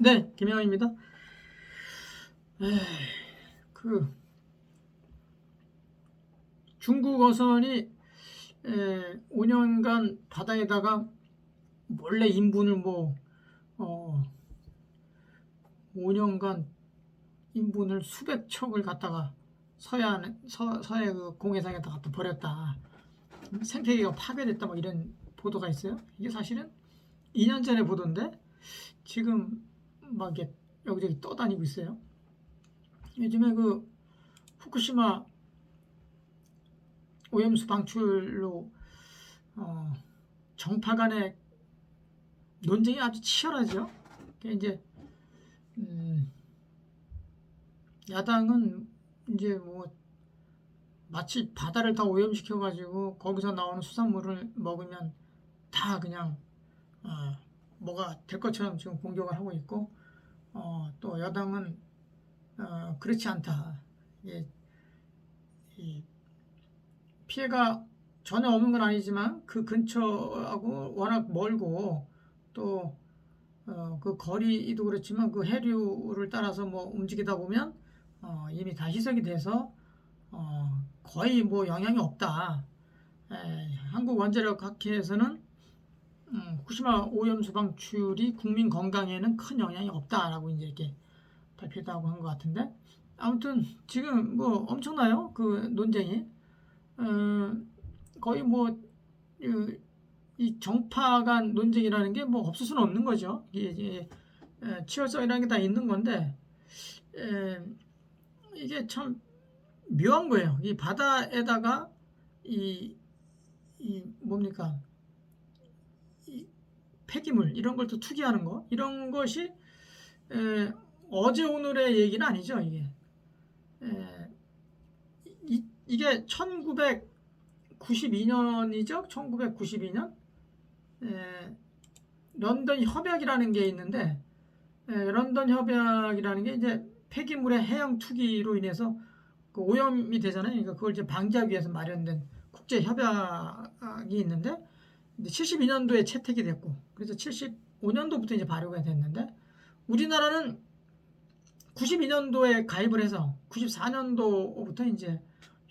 네, 김영입니다. 그 중국 어선이 5년간 바다에다가 몰래 인분을 5년간 인분을 수백 척을 갖다가 서해 그 공해상에다 갖다 버렸다. 생태계가 파괴됐다 뭐 이런 보도가 있어요. 이게 사실은 2년 전에 보도인데 지금 막 이게 여기저기 떠다니고 있어요. 요즘에 그 후쿠시마 오염수 방출로 정파 간의 논쟁이 아주 치열하죠. 이제 야당은 이제 뭐 마치 바다를 다 오염시켜 가지고 거기서 나오는 수산물을 먹으면 다 그냥 뭐가 될 것처럼 지금 공격을 하고 있고, 또 여당은 그렇지 않다. 이 피해가 전혀 없는 건 아니지만 그 근처하고 워낙 멀고 또 그 거리도 그렇지만 그 해류를 따라서 뭐 움직이다 보면 이미 다 희석이 돼서 거의 뭐 영향이 없다. 한국원자력학회에서는 후쿠시마 오염수 방출이 국민 건강에는 큰 영향이 없다라고 이제 이렇게 발표하고 한 것 같은데, 아무튼 지금 뭐 엄청나요 그 논쟁이. 거의 뭐 이 정파 간 논쟁이라는 게 뭐 없을 수는 없는 거죠. 이게 치열성이라는 게 다 있는 건데, 이게 참 묘한 거예요. 이 바다에다가 이 뭡니까, 이 폐기물 이런 걸 또 투기하는 거, 이런 것이 어제 오늘의 얘기는 아니죠. 이게 1992년이죠. 1992년 런던 협약이라는 게 있는데, 런던 협약이라는 게 이제 폐기물의 해양 투기로 인해서 그 오염이 되잖아요. 그러니까 그걸 이제 방지하기 위해서 마련된 국제 협약이 있는데, 72년도에 채택이 됐고, 그래서 75년도부터 이제 발효가 됐는데, 우리나라는 92년도에 가입을 해서 94년도부터 이제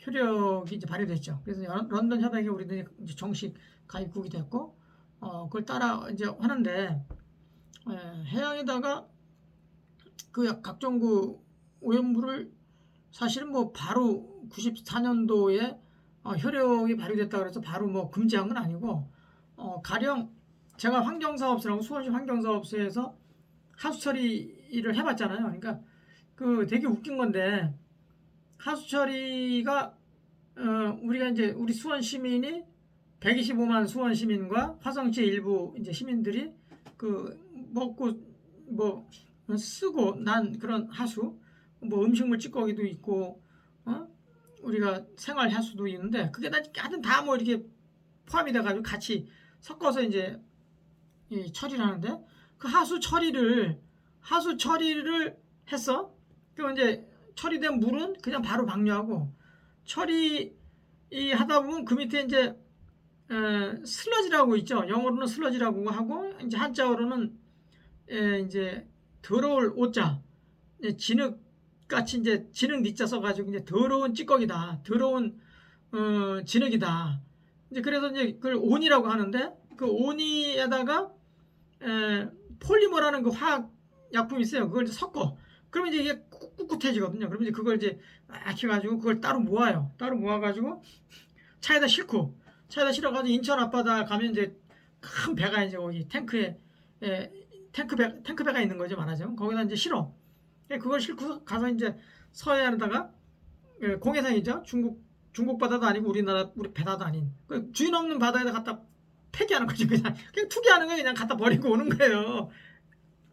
효력이 이제 발효됐죠. 그래서 런던 협약에 우리는 이제 정식 가입국이 됐고, 그걸 따라 이제 하는데, 해양에다가 그 각종 그 오염물을 사실은 뭐 바로 94년도에 효력이 발효됐다 그래서 바로 뭐 금지한 건 아니고, 가령 제가 환경사업소라고 수원시 환경사업소에서 하수 처리를 해봤잖아요. 그러니까 그 되게 웃긴 건데, 하수 처리가 우리가 이제 우리 수원 시민이 125만 수원 시민과 화성시 일부 이제 시민들이 그 먹고 뭐 쓰고 난 그런 하수, 뭐 음식물 찌꺼기도 있고, 우리가 생활 하수도 있는데, 그게 하여튼 다 뭐 이렇게 포함이 돼가지고 같이 섞어서 이제 처리를 하는데, 그 하수 처리를 했어. 그럼 이제 처리된 물은 그냥 바로 방류하고, 처리 하다 보면 그 밑에 이제 슬러지라고 있죠. 영어로는 슬러지라고 하고, 이제 한자어로는 이제 더러울 오자, 진흙 같이 이제 진흙 니자 써가지고 이제 더러운 찌꺼기다, 더러운 진흙이다. 이제 그래서 이제 그걸 온이라고 하는데, 그 온이에다가 폴리머라는 그 화학 약품이 있어요. 그걸 이제 섞어. 그러면 이제 이게 꿋꿋해지거든요. 그러면 이제 그걸 이제 막 해가지고 그걸 따로 모아요. 따로 모아가지고 차에다 실어가지고 인천 앞바다 가면 이제 큰 배가 이제 거기 탱크에 탱크배가 있는 거죠, 말하자면. 거기다 이제 실어. 그걸 싣고 가서 이제 서해안에다가, 공해상이죠. 중국 바다도 아니고 우리 배다도 아닌 그 주인 없는 바다에다 갖다 폐기하는 거지. 그냥 투기하는 거, 그냥 갖다 버리고 오는 거예요.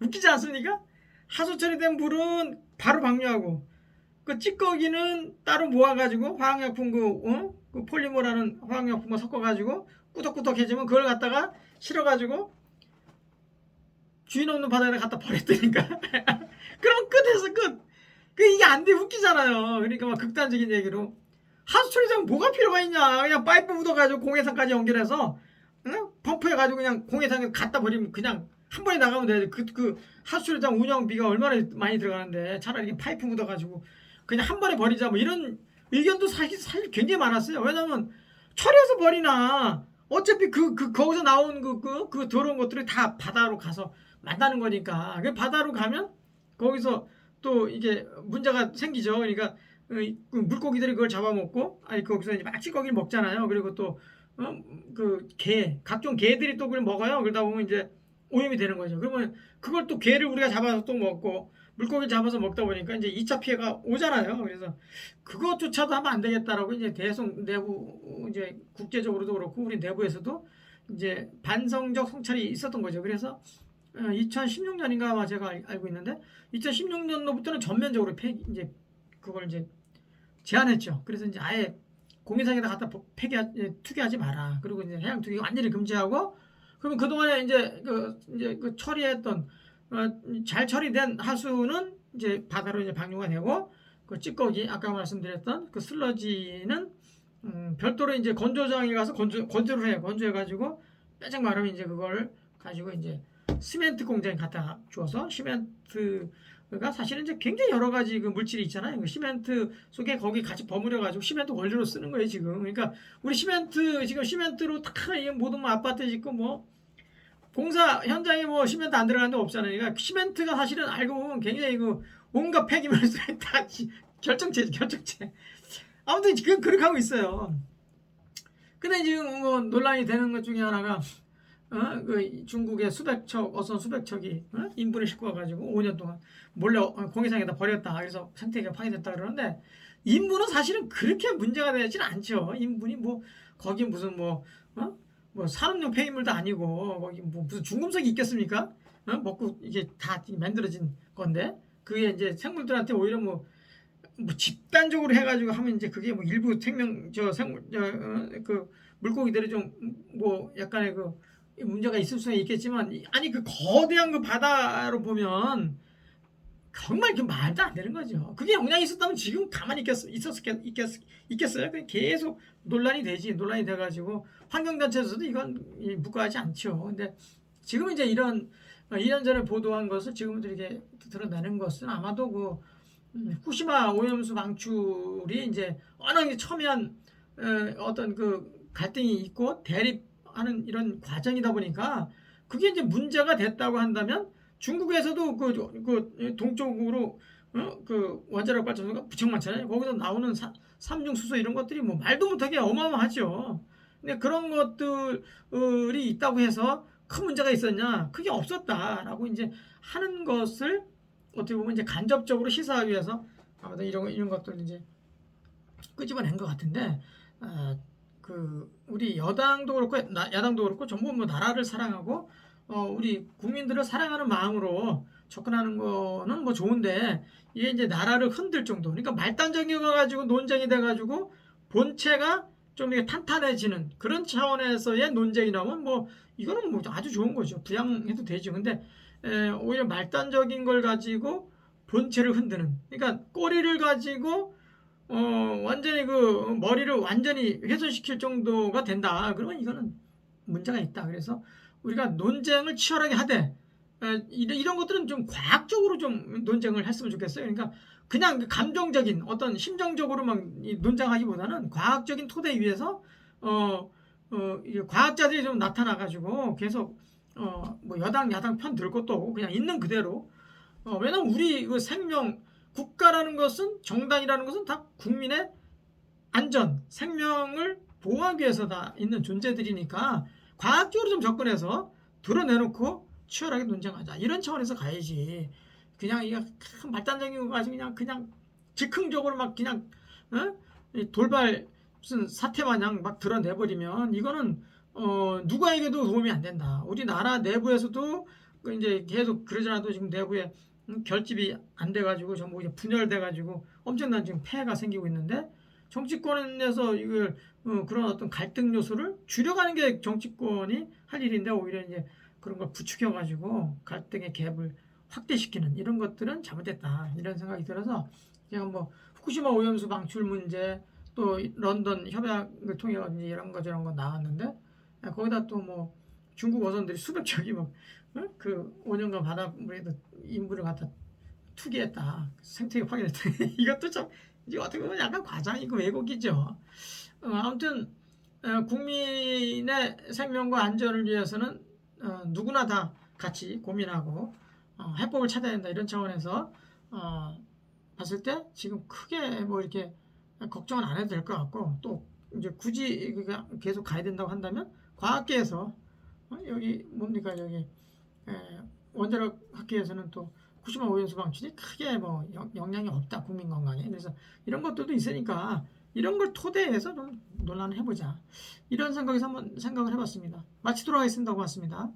웃기지 않습니까? 하수 처리된 물은 바로 방류하고, 그 찌꺼기는 따로 모아가지고 화학약품 그 폴리머라는 화학약품을 섞어가지고 꾸덕꾸덕해지면 그걸 갖다가 실어가지고 주인 없는 바다에다 갖다 버렸다니까. 그럼 끝에서 끝. 이게 안 돼, 웃기잖아요. 그러니까 막 극단적인 얘기로 하수 처리장 뭐가 필요가 있냐. 그냥 파이프 묻어가지고 공해상까지 연결해서 펌프해가지고 그냥 공해상에 갖다 버리면 그냥 한 번에 나가면 돼. 그 하수처리장 운영비가 얼마나 많이 들어가는데 차라리 이렇게 파이프 묻어가지고 그냥 한 번에 버리자 뭐 이런 의견도 사실 굉장히 많았어요. 왜냐면 처리해서 버리나 어차피 거기서 나온 그 더러운 것들이 다 바다로 가서 만나는 거니까 그 바다로 가면 거기서 또 이게 문제가 생기죠. 그러니까 그 물고기들이 그걸 잡아먹고 아니 거기서 이제 막 찌꺼기를 먹잖아요. 그리고 또 그 개 각종 개들이 또 그걸 먹어요. 그러다 보면 이제 오염이 되는 거죠. 그러면 그걸 또 개를 우리가 잡아서 또 먹고 물고기 잡아서 먹다 보니까 이제 2차 피해가 오잖아요. 그래서 그것조차도 하면 안 되겠다라고 이제 대성 내부 이제 국제적으로도 그렇고 우리 내부에서도 이제 반성적 성찰이 있었던 거죠. 그래서 2016년인가 아마 제가 알고 있는데 2016년도부터는 전면적으로 이제 그걸 이제 제한했죠. 그래서 이제 아예 공해상에다 갖다 투기하지 마라. 그리고 이제 해양 투기 완전히 금지하고 그러면 그동안에 이제 그 처리했던 잘 처리된 하수는 이제 바다로 이제 방류가 되고 그 찌꺼기 아까 말씀드렸던 그 슬러지는 별도로 이제 건조장에 가서 건조해가지고 빼짝 마르면 이제 그걸 가지고 이제 시멘트 공장에 갖다 주어서 시멘트가 사실은 이제 굉장히 여러 가지 그 물질이 있잖아요. 그 시멘트 속에 거기 같이 버무려 가지고 시멘트 원료로 쓰는 거예요 지금. 그러니까 우리 지금 시멘트로 다 모든 뭐 아파트 짓고 뭐 공사 현장에 뭐 시멘트 안 들어가는 데 없잖아요. 그러니까 시멘트가 사실은 알고 보면 굉장히 그 온갖 폐기물들이 다 결정체. 아무튼 그렇게 하고 있어요. 근데 지금 뭐 논란이 되는 것 중에 하나가 그 중국의 어선 수백 척이 인분을 싣고 와가지고 5년 동안 몰래 공해상에다 버렸다. 그래서 생태계가 파괴됐다 그러는데 인분은 사실은 그렇게 문제가 되지는 않죠. 인분이 뭐 거기 무슨 뭐 산업용 폐기물도 아니고 거기 뭐 무슨 중금속이 있겠습니까? 먹고 이게 다 만들어진 건데 그게 이제 생물들한테 오히려 뭐 집단적으로 해가지고 하면 이제 그게 뭐 일부 그 물고기들이 좀 뭐 약간의 그 문제가 있을 수는 있겠지만 아니 그 거대한 그 바다로 보면 정말 그 말도 안 되는 거죠. 그게 영향이 있었다면 지금 가만히 있겠어요? 그냥 계속 논란이 돼가지고 환경단체에서도 이건 묵과하지 않죠. 근데 지금 이제 이런 2년 전에 보도한 것을 지금 이렇게 드러내는 것은 아마도 후쿠시마 오염수 방출이 이제 워낙 첨예한 어떤 그 갈등이 있고 대립하는 이런 과정이다 보니까 그게 이제 문제가 됐다고 한다면 중국에서도 그 동쪽으로 그 원자력 발전소가 무척 많잖아요. 거기서 나오는 삼중 수소 이런 것들이 뭐 말도 못하게 어마어마하죠. 근데 그런 것들이 있다고 해서 큰 문제가 있었냐? 그게 없었다라고 이제 하는 것을 어떻게 보면 이제 간접적으로 시사하기 위해서 아무튼 이런 것들 이제 끄집어낸 것 같은데 그 우리 여당도 그렇고 야당도 그렇고 전부 뭐 나라를 사랑하고 우리 국민들을 사랑하는 마음으로 접근하는 거는 뭐 좋은데 이게 이제 나라를 흔들 정도 그러니까 말단적인 거 가지고 논쟁이 돼가지고 본체가 좀 이렇게 탄탄해지는 그런 차원에서의 논쟁이라면 뭐 이거는 뭐 아주 좋은 거죠. 부양해도 되죠. 근데 오히려 말단적인 걸 가지고 본체를 흔드는 그러니까 꼬리를 가지고 완전히 그 머리를 완전히 훼손시킬 정도가 된다. 그러면 이거는 문제가 있다. 그래서 우리가 논쟁을 치열하게 하되 이런 것들은 좀 과학적으로 좀 논쟁을 했으면 좋겠어요. 그러니까 그냥 감정적인 어떤 심정적으로만 논쟁하기보다는 과학적인 토대 위에서 과학자들이 좀 나타나가지고 계속 뭐 여당 야당 편 들 것도 없고 그냥 있는 그대로 왜냐면 우리 그 생명 국가라는 것은 정당이라는 것은 다 국민의 안전 생명을 보호하기 위해서 다 있는 존재들이니까 과학적으로 좀 접근해서 드러내놓고 치열하게 논쟁하자 이런 차원에서 가야지 그냥 이거 말단적인 거 가지고 그냥 즉흥적으로 막 그냥 돌발 무슨 사태 마냥 막 드러내버리면 이거는 누구에게도 도움이 안 된다. 우리나라 내부에서도 이제 계속 그러잖아도 지금 내부에 결집이 안 돼가지고 전부 이제 분열돼가지고 엄청난 지금 폐해가 생기고 있는데 정치권에서 이걸 그런 어떤 갈등 요소를 줄여가는 게 정치권이 할 일인데 오히려 이제 그런 걸 부추겨가지고 갈등의 갭을 확대시키는 이런 것들은 잘못됐다 이런 생각이 들어서 제가 뭐 후쿠시마 오염수 방출 문제 또 런던 협약을 통해 이런 거 저런 거 나왔는데 거기다 또 뭐 중국 어선들이 수백 척이 막 그 5년간 바닷물에도 인부를 갖다 투기했다. 생태계 파괴했다. 이것도 참 이게 어떻게 보면 약간 과장이고 왜곡이죠. 아무튼 국민의 생명과 안전을 위해서는 누구나 다 같이 고민하고 해법을 찾아야 된다 이런 차원에서 봤을 때 지금 크게 뭐 이렇게 걱정은 안 해도 될 것 같고 또 이제 굳이 계속 가야 된다고 한다면 과학계에서 여기 뭡니까 여기 원자력 학회에서는 또 후쿠시마 오염수 방출이 크게 뭐 영향이 없다 국민 건강에 그래서 이런 것들도 있으니까 이런 걸 토대해서 좀 논란을 해보자 이런 생각에서 한번 생각을 해봤습니다. 마치도록 하겠습니다. 고맙습니다.